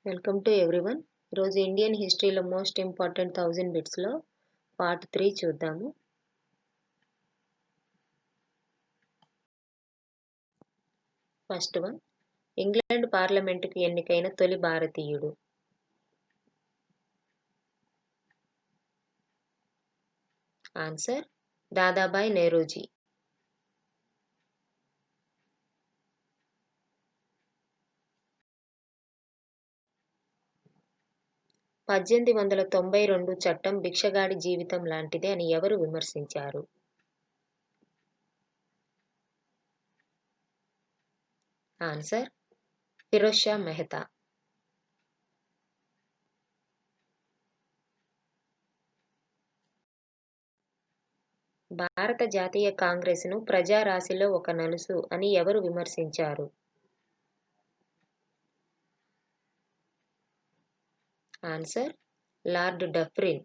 Welcome to everyone. ఈరోజు Indian హిస్టరీలో most important 1000 బిట్స్లో part 3 చూద్దాము. ఫస్ట్ వన్, ఇంగ్లాండ్ పార్లమెంటుకు ఎన్నికైన తొలి భారతీయుడు. ఆన్సర్ దాదాబాయ్ నెహ్రూజీ. (1892) చట్టం భిక్షగాడి జీవితం లాంటిదే అని ఎవరు విమర్శించారు? ఆన్సర్ ఫిరోజ్ షా మెహతా. భారత జాతీయ కాంగ్రెస్ను ప్రజారాశిలో ఒక నలుసు అని ఎవరు విమర్శించారు? Answer lord Dufferin.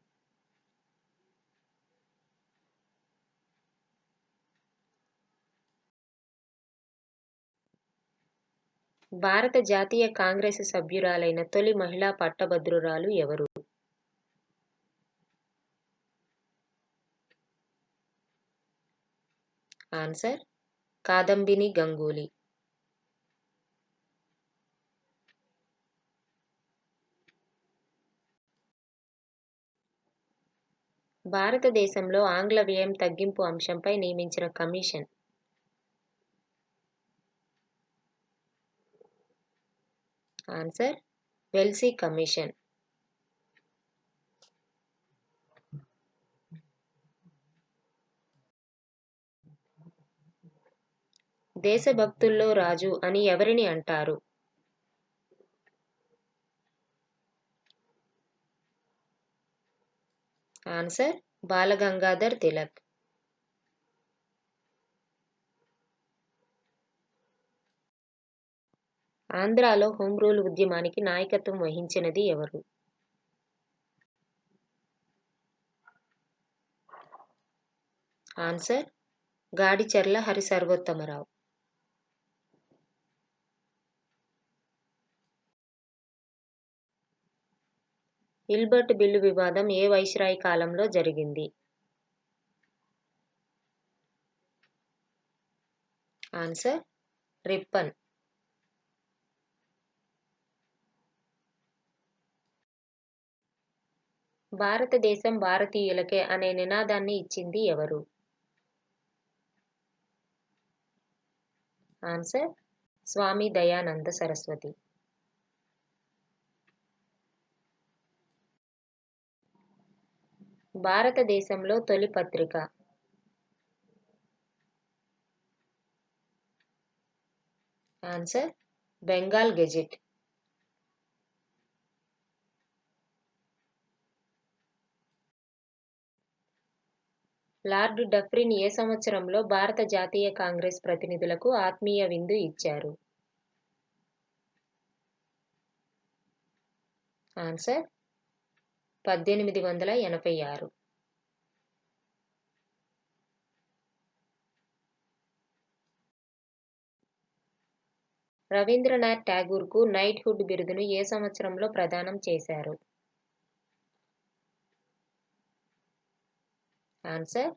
భారత జాతీయ కాంగ్రెస్ సభ్యురాలైన తొలి మహిళా పట్టభద్రురాలు ఎవరు? ఆన్సర్ కాదంబిని గంగూలీ. భారతదేశంలో ఆంగ్ల వ్యయం తగ్గింపు అంశంపై నియమించిన కమిషన్. ఆన్సర్ వెల్సీ కమిషన్. దేశభక్తుల్లో రాజు అని ఎవరిని అంటారు? ఆన్సర్ బాలగంగాధర్ తిలక్. ఆంధ్రాలో హోం రూల్ ఉద్యమానికి నాయకత్వం వహించినది ఎవరు? Answer Gadicherla Harisarvottamarao. Ilbert bill వివాదం ఏ వైస్రాయ్ కాలంలో జరిగింది? Answer Ripon. భారతదేశం భారతీయులకే అనే నినాదాన్ని ఇచ్చింది ఎవరు? ఆన్సర్ స్వామి దయానంద సరస్వతి. భారతదేశంలో తొలి పత్రిక. Answer Bengal gazette. Lord Dufferin ఏ సంవత్సరంలో భారత జాతీయ కాంగ్రెస్ ప్రతినిధులకు ఆత్మీయ విందు ఇచ్చారు? ఆన్సర్ 1886. రవీంద్రనాథ్ ఠాగూర్కు నైట్హుడ్ బిరుదును ఏ సంవత్సరంలో ప్రదానం చేశారు? ఆన్సర్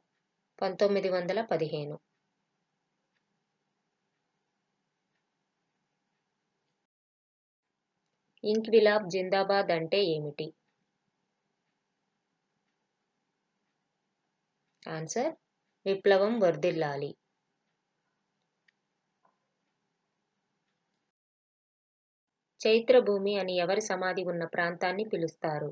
1915. ఇంక్విలాబ్ జిందాబాద్ అంటే ఏమిటి? ఆన్సర్ విప్లవం వర్ధిల్లాలి. చైత్రభూమి అని ఎవరి సమాధి ఉన్న ప్రాంతాన్ని పిలుస్తారు?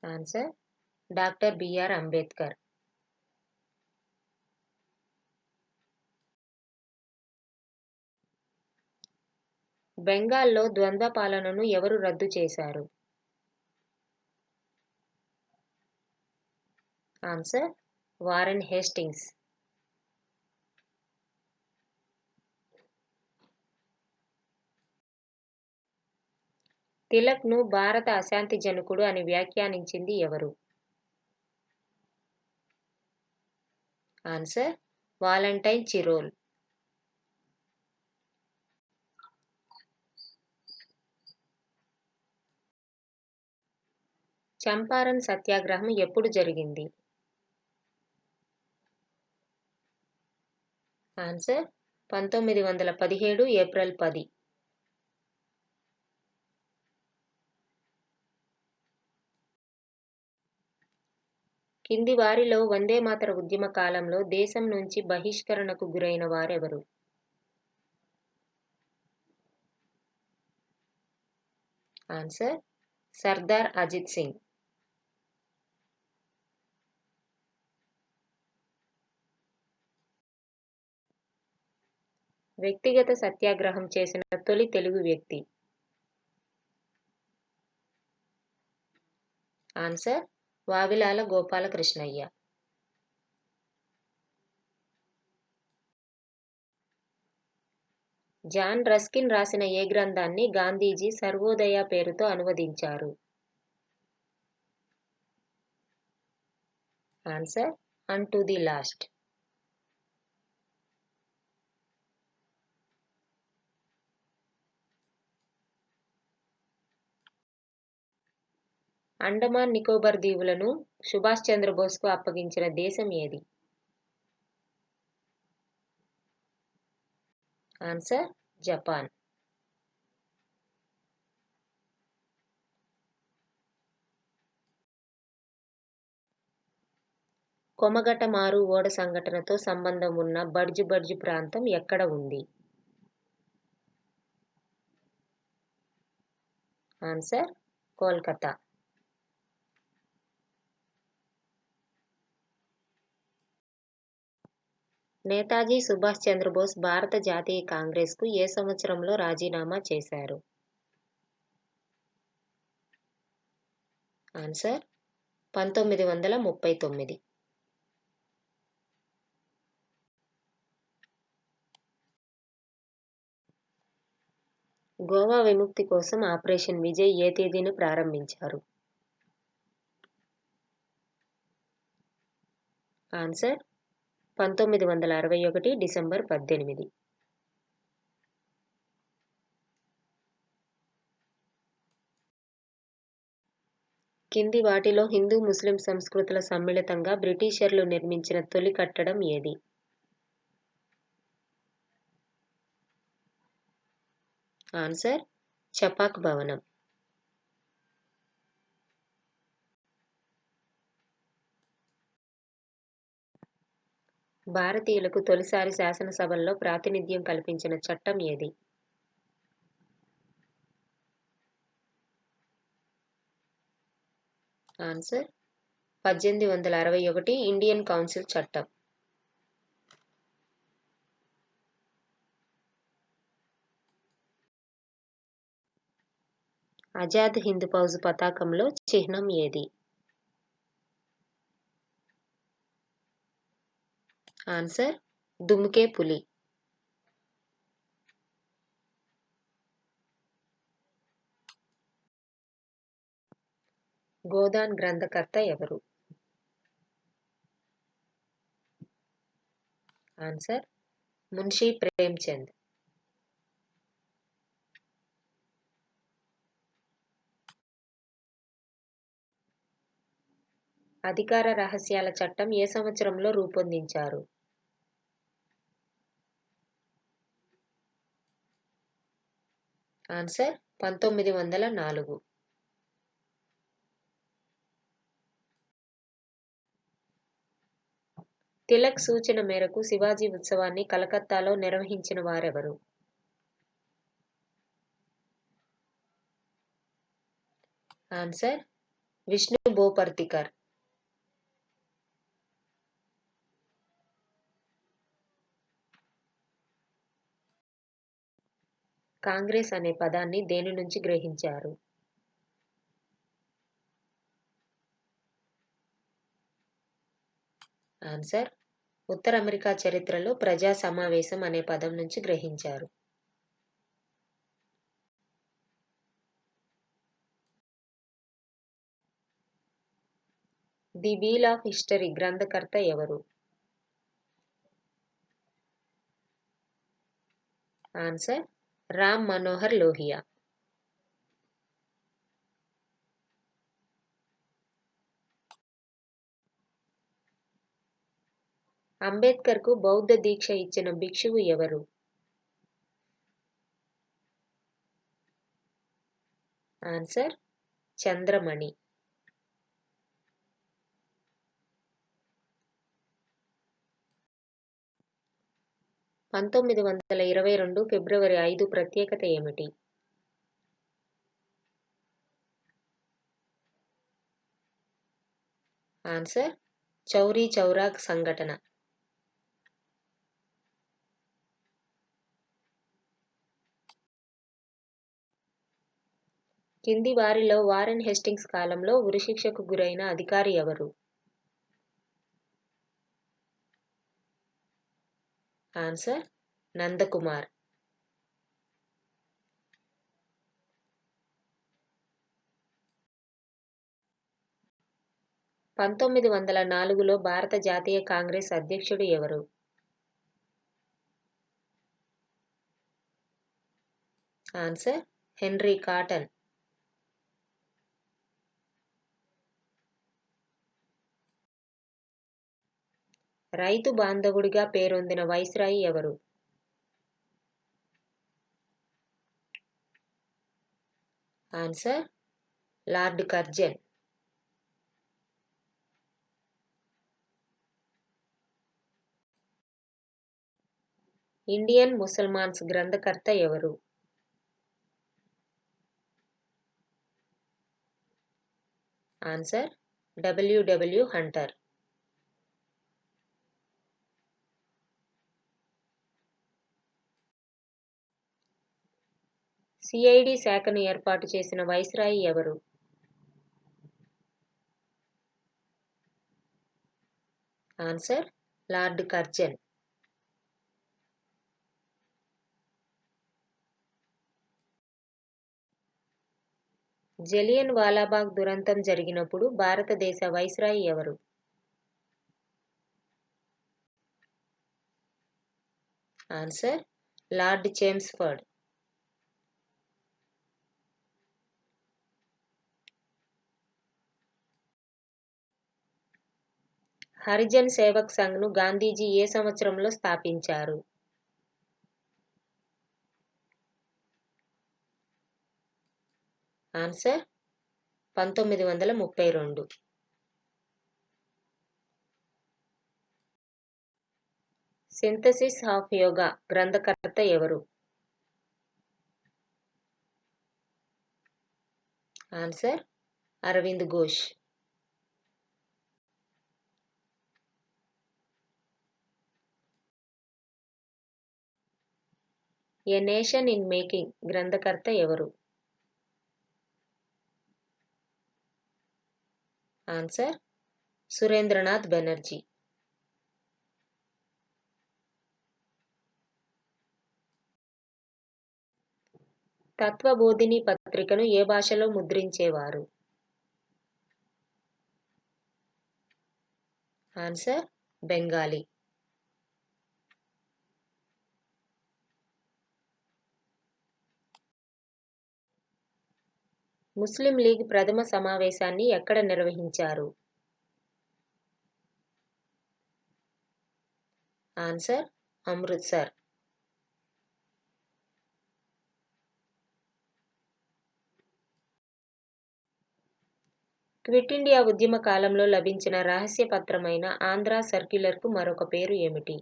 Answer doctor B R Ambedkar. బెంగాల్లో ద్వంద్వ పాలనను ఎవరు రద్దు చేశారు? Answer Warren Hastings. తిలక్ను భారత అశాంతి జనకుడు అని వ్యాఖ్యానించింది ఎవరు? Answer Valentine Chirol. చంపారన్ సత్యాగ్రహం ఎప్పుడు జరిగింది? Answer 1917 April 10. కింది వారిలో వందేమాతర ఉద్యమ కాలంలో దేశం నుంచి బహిష్కరణకు గురైన వారెవరు? ఆన్సర్ సర్దార్ అజిత్ సింగ్. వ్యక్తిగత సత్యాగ్రహం చేసిన తొలి తెలుగు వ్యక్తి? Answer Vavilala Gopalakrishnayya. John Ruskin రాసిన ఏ గ్రంథాన్ని గాంధీజీ సర్వోదయ పేరుతో అనువదించారు? ఆన్సర్ అన్ టు ది లాస్ట్. అండమాన్ నికోబార్ దీవులను సుభాష్ చంద్రబోస్కు అప్పగించిన దేశం ఏది? Answer Japan. కొమగటమారు ఓడ సంఘటనతో సంబంధం ఉన్న బడ్జ్ బడ్జ్ ప్రాంతం ఎక్కడ ఉంది? ఆన్సర్ కోల్కతా. నేతాజీ సుభాష్ చంద్రబోస్ భారత జాతీయ కాంగ్రెస్కు ఏ సంవత్సరంలో రాజీనామా చేశారు? ఆన్సర్ 1939. గోవా విముక్తి కోసం ఆపరేషన్ విజయ్ ఏ తేదీన ప్రారంభించారు? Answer 1961 December 18. కింది వాటిలో హిందూ ముస్లిం సంస్కృతుల సమ్మిళితంగా బ్రిటిషర్లు నిర్మించిన తొలి కట్టడం ఏది? ఆన్సర్ చపాక్ భవనం. భారతీయులకు తొలిసారి శాసనసభల్లో ప్రాతినిధ్యం కల్పించిన చట్టం ఏది? ఆన్సర్ 1861 ఇండియన్ కౌన్సిల్ చట్టం. ఆజాద్ హింద్ ఫౌజ్ పతాకంలో చిహ్నం ఏది? ఆన్సర్ దుమ్కే పులి. గోదాన్ గ్రంథకర్త ఎవరు? ఆన్సర్ మున్షీ ప్రేమ్చంద్. అధికార రహస్యాల చట్టం ఏ సంవత్సరంలో రూపొందించారు? ఆన్సర్ 1904. తిలక్ సూచన మేరకు శివాజీ ఉత్సవాన్ని కలకత్తాలో నిర్వహించిన వారెవరు? ఆన్సర్ విష్ణు బోపర్తికర్. కాంగ్రెస్ అనే పదాన్ని దేని నుంచి గ్రహించారు? ఆన్సర్ ఉత్తర అమెరికా చరిత్రలో ప్రజా సమావేశం అనే పదం నుంచి గ్రహించారు. ది వీల్ ఆఫ్ హిస్టరీ గ్రంథకర్త ఎవరు? ఆన్సర్ రామ్ మనోహర్ లోహియా. అంబేద్కర్కు బౌద్ధ దీక్ష ఇచ్చిన భిక్షువు ఎవరు? ఆన్సర్ చంద్రమణి. 1922 ఫిబ్రవరి 5 ప్రత్యేకత ఏమిటి? ఆన్సర్ చౌరీ చౌరా సంఘటన. కింది వారిలో వారెన్ హేస్టింగ్స్ కాలంలో ఉరిశిక్షకు గురైన అధికారి ఎవరు? ఆన్సర్ నందకుమార్. పంతొమ్మిది వందల 4లో భారత జాతీయ కాంగ్రెస్ అధ్యక్షుడు ఎవరు? Answer henry cotton. రైతు బాంధవుడిగా పేరొందిన వైస్రాయి ఎవరు? Answer lord Curzon. ఇండియన్ ముసల్మాన్స్ గ్రంథకర్త ఎవరు? Answer W W Hunter. సిఐడి శాఖను ఏర్పాటు చేసిన వైస్రాయి ఎవరు? Answer lord Curzon. Jallian Walabagh దురంతం జరిగినప్పుడు భారతదేశ వైస్రాయి ఎవరు? Answer lord Chelmsford. Harijan Sevak సంఘ్ను గాంధీజీ ఏ సంవత్సరంలో స్థాపించారు? ఆన్సర్ 1932. సింథసిస్ ఆఫ్ యోగా గ్రంథకర్త ఎవరు? Answer Arvind Ghosh. A nation in making గ్రంథకర్త ఎవరు? ఆన్సర్ సురేంద్రనాథ్ బెనర్జీ. తత్వబోధిని పత్రికను ఏ భాషలో ముద్రించేవారు? ఆన్సర్ బెంగాలీ. ముస్లిం లీగ్ ప్రథమ సమావేశాన్ని ఎక్కడ నిర్వహించారు? ఆన్సర్ అమృత్సర్. క్విట్ ఇండియా ఉద్యమ కాలంలో లభించిన రహస్య పత్రమైన ఆంధ్ర సర్క్యులర్కు మరొక పేరు ఏమిటి?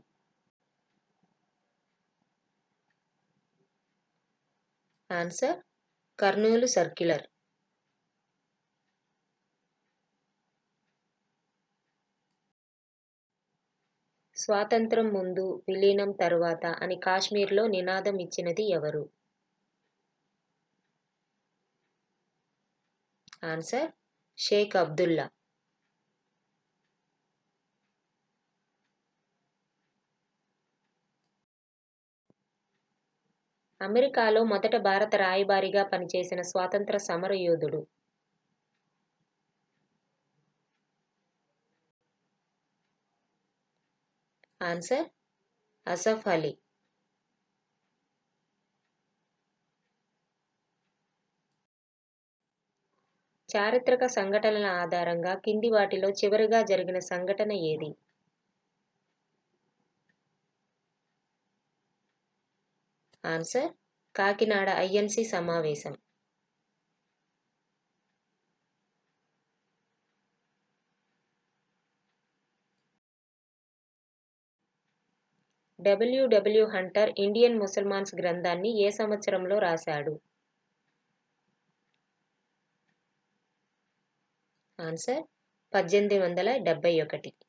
Answer Kurnool circular. స్వాతంత్రం ముందు విలీనం తరువాత అని కాశ్మీర్లో నినాదం ఇచ్చినది ఎవరు? ఆన్సర్ షేక్ అబ్దుల్లా. అమెరికాలో మొదట భారత రాయబారిగా పనిచేసిన స్వాతంత్ర సమరయోధుడు? ఆన్సర్ అసఫ్ అలీ. చారిత్రక సంఘటనల ఆధారంగా కింది వాటిలో చివరిగా జరిగిన సంఘటన ఏది? ఆన్సర్ కాకినాడ ఐఎన్సి సమావేశం. డబ్ల్యూడబ్ల్యూ హంటర్ ఇండియన్ ముసల్మాన్స్ గ్రంథాన్ని ఏ సంవత్సరంలో రాశాడు? ఆన్సర్ 1871.